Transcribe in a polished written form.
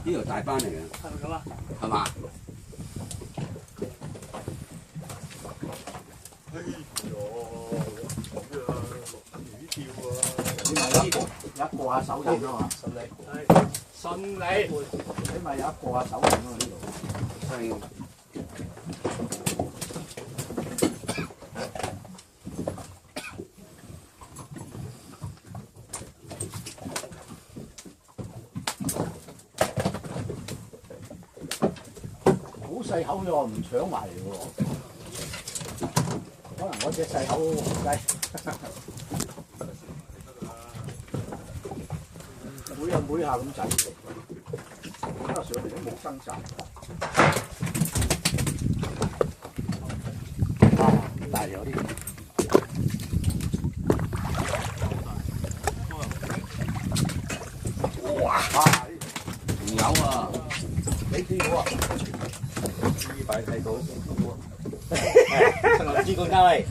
呢條大班嚟嘅，係咪咁啊？係嘛？哎呦，咁啊，魚跳啊！你咪一個下手印啊嘛，順利。你咪有一個下手印啊嘛呢度。係。好細口喎，唔搶埋嚟喎。可能嗰隻細口黃雞，每下咁滯喎，咁啊上嚟都冇掙扎。啊，大有啲。哇！仲有啊！你知喎。呢擺睇到，陳老師講家喂。